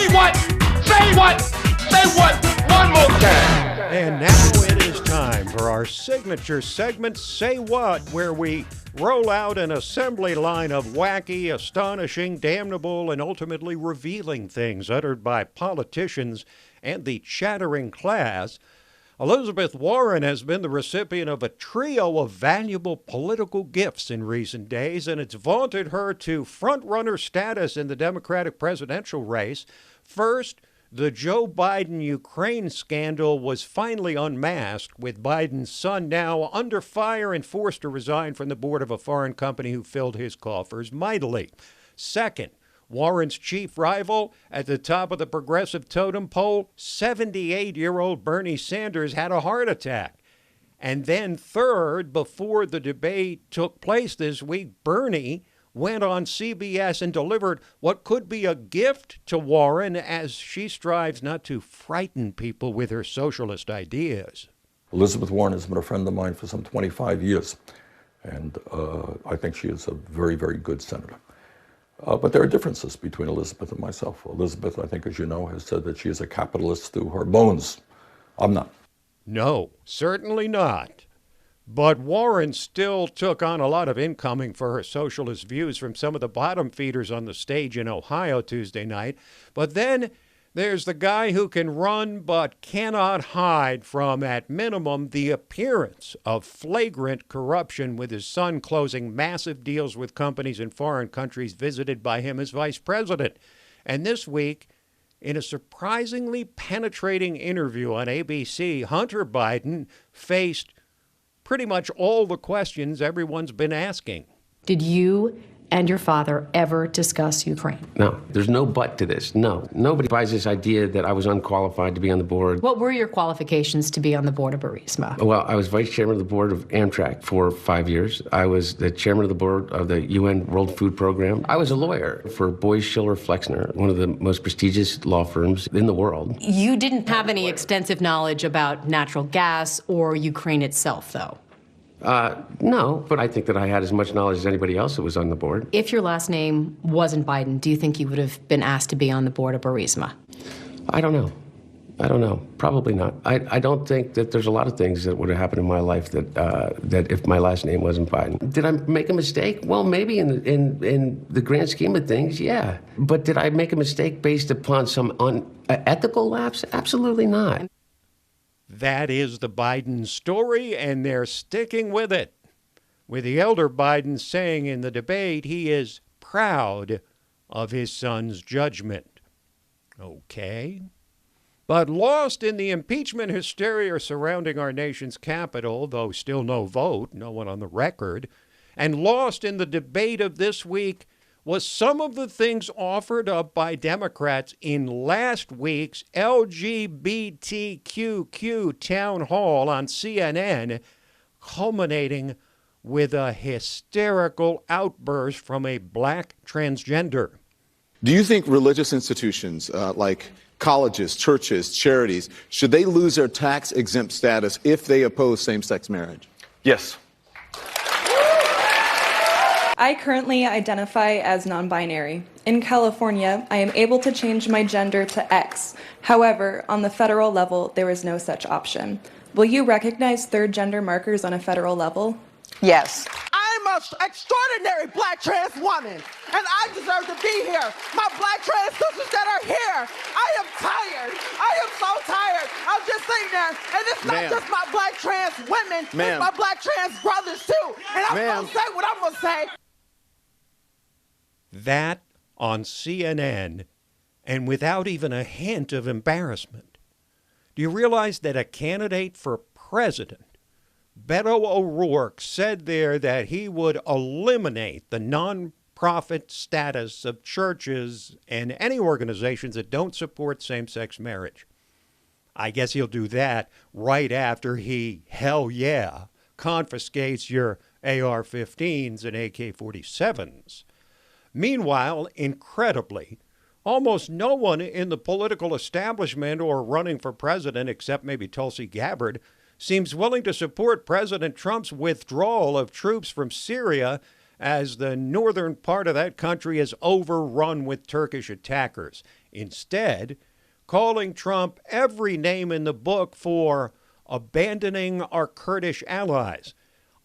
Say what? Say what? Say what? One more time. And now it is time for our signature segment, Say What, where we roll out an assembly line of wacky, astonishing, damnable, and ultimately revealing things uttered by politicians and the chattering class. Elizabeth Warren has been the recipient of a trio of valuable political gifts in recent days, and it's vaunted her to frontrunner status in the Democratic presidential race. First, the Joe Biden Ukraine scandal was finally unmasked, with Biden's son now under fire and forced to resign from the board of a foreign company who filled his coffers mightily. Second, Warren's chief rival at the top of the progressive totem pole, 78-year-old Bernie Sanders, had a heart attack. And then third, before the debate took place this week, Bernie went on CBS and delivered what could be a gift to Warren as she strives not to frighten people with her socialist ideas. Elizabeth Warren has been a friend of mine for some 25 years, and I think she is a very, very good senator. But there are differences between Elizabeth and myself. Elizabeth, I think, as you know, has said that she is a capitalist through her bones. I'm not. No, certainly not. But Warren still took on a lot of incoming for her socialist views from some of the bottom feeders on the stage in Ohio Tuesday night. But then there's the guy who can run but cannot hide from, at minimum, the appearance of flagrant corruption, with his son closing massive deals with companies in foreign countries visited by him as vice president. And this week, in a surprisingly penetrating interview on ABC, Hunter Biden faced pretty much all the questions everyone's been asking. Did you and your father ever discuss Ukraine? No, there's no but to this. No, nobody buys this idea that I was unqualified to be on the board. What were your qualifications to be on the board of Burisma? Well, I was vice chairman of the board of Amtrak for 5 years. I was the chairman of the board of the UN World Food Program. I was a lawyer for Boies Schiller Flexner, one of the most prestigious law firms in the world. You didn't have any extensive knowledge about natural gas or Ukraine itself, though? No, but I think that I had as much knowledge as anybody else that was on the board. If your last name wasn't Biden, do you think you would have been asked to be on the board of Burisma? I don't know. Probably not. I don't think that there's a lot of things that would have happened in my life that if my last name wasn't Biden. Did I make a mistake? Well, maybe in the grand scheme of things, yeah. But did I make a mistake based upon some unethical lapse? Absolutely not. That is the Biden story, and they're sticking with it, with the elder Biden saying in the debate he is proud of his son's judgment. Okay. But lost in the impeachment hysteria surrounding our nation's capital, though still no vote, no one on the record, and lost in the debate of this week was some of the things offered up by Democrats in last week's LGBTQQ town hall on CNN, culminating with a hysterical outburst from a black transgender. Do you think religious institutions like colleges, churches, charities, should they lose their tax-exempt status if they oppose same-sex marriage? Yes. I currently identify as non-binary. In California, I am able to change my gender to X. However, on the federal level, there is no such option. Will you recognize third gender markers on a federal level? Yes. I'm an extraordinary black trans woman, and I deserve to be here. My black trans sisters that are here, I am tired. I am so tired. I'm just sitting there, and it's not just my black trans women, it's my black trans brothers too. And I'm going to say what I'm going to say. That on CNN, and without even a hint of embarrassment. Do you realize that a candidate for president, Beto O'Rourke, said there that he would eliminate the nonprofit status of churches and any organizations that don't support same-sex marriage? I guess he'll do that right after he, confiscates your AR-15s and AK-47s. Meanwhile, incredibly, almost no one in the political establishment or running for president, except maybe Tulsi Gabbard, seems willing to support President Trump's withdrawal of troops from Syria as the northern part of that country is overrun with Turkish attackers. Instead, calling Trump every name in the book for abandoning our Kurdish allies.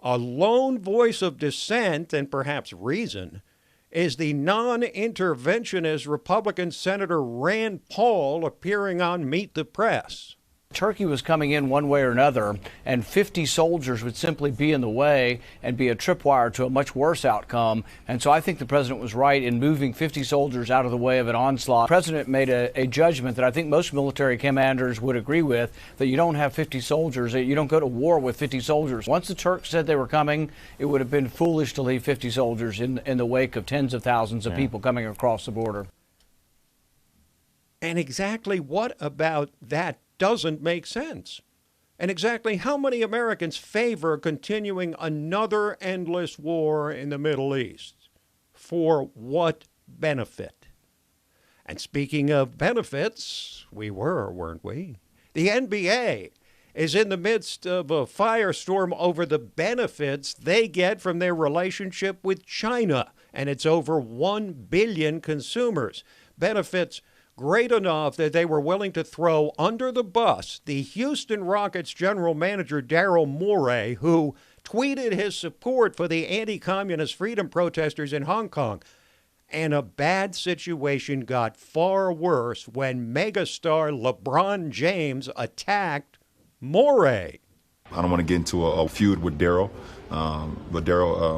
A lone voice of dissent and perhaps reason is the non-interventionist Republican Senator Rand Paul appearing on Meet the Press. Turkey was coming in one way or another, and 50 soldiers would simply be in the way and be a tripwire to a much worse outcome. And so I think the president was right in moving 50 soldiers out of the way of an onslaught. The president made a judgment that I think most military commanders would agree with, that you don't have 50 soldiers, that you don't go to war with 50 soldiers. Once the Turks said they were coming, it would have been foolish to leave 50 soldiers in the wake of tens of thousands of people coming across the border. And exactly what about that doesn't make sense? And exactly how many Americans favor continuing another endless war in the Middle East? For what benefit? And speaking of benefits, weren't we? The NBA is in the midst of a firestorm over the benefits they get from their relationship with China and its over 1 billion consumers. Benefits great enough that they were willing to throw under the bus the Houston Rockets general manager Daryl Morey, who tweeted his support for the anti-communist freedom protesters in Hong Kong. And a bad situation got far worse when megastar LeBron James attacked Morey. I don't want to get into a feud with Daryl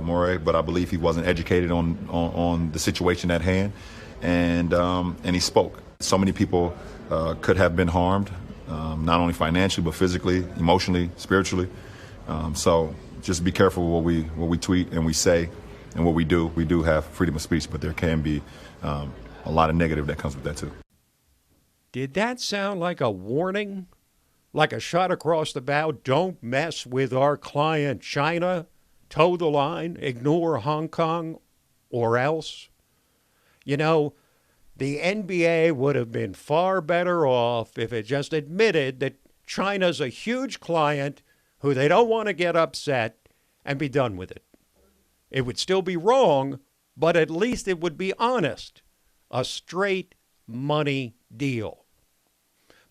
Morey, but I believe he wasn't educated on the situation at hand, and he spoke. So many people could have been harmed, not only financially, but physically, emotionally, spiritually. So just be careful what we tweet and we say and what we do. We do have freedom of speech, but there can be a lot of negative that comes with that too. Did that sound like a warning? Like a shot across the bow? Don't mess with our client China. Toe the line. Ignore Hong Kong or else. You know, the NBA would have been far better off if it just admitted that China's a huge client who they don't want to get upset and be done with it. It would still be wrong, but at least it would be honest. A straight money deal.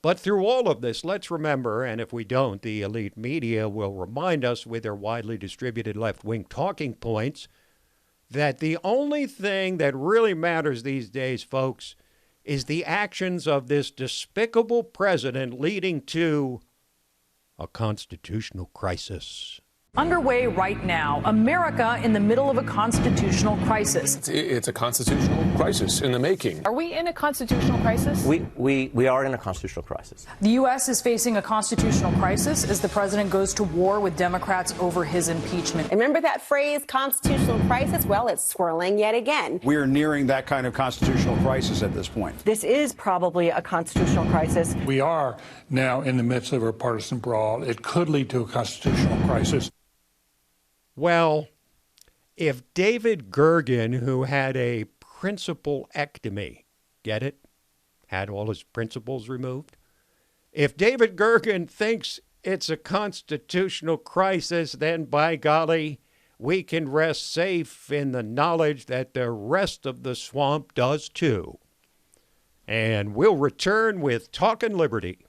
But through all of this, let's remember, and if we don't, the elite media will remind us with their widely distributed left-wing talking points, that the only thing that really matters these days, folks, is the actions of this despicable president leading to a constitutional crisis. Underway right now, America in the middle of a constitutional crisis. It's a constitutional crisis in the making. Are we in a constitutional crisis? We are in a constitutional crisis. The U.S. is facing a constitutional crisis as the president goes to war with Democrats over his impeachment. Remember that phrase, constitutional crisis? Well, it's swirling yet again. We are nearing that kind of constitutional crisis at this point. This is probably a constitutional crisis. We are now in the midst of a partisan brawl. It could lead to a constitutional crisis. Well, if David Gergen, who had a principal-ectomy, get it? Had all his principles removed? If David Gergen thinks it's a constitutional crisis, then by golly, we can rest safe in the knowledge that the rest of the swamp does too. And we'll return with Talkin' Liberty.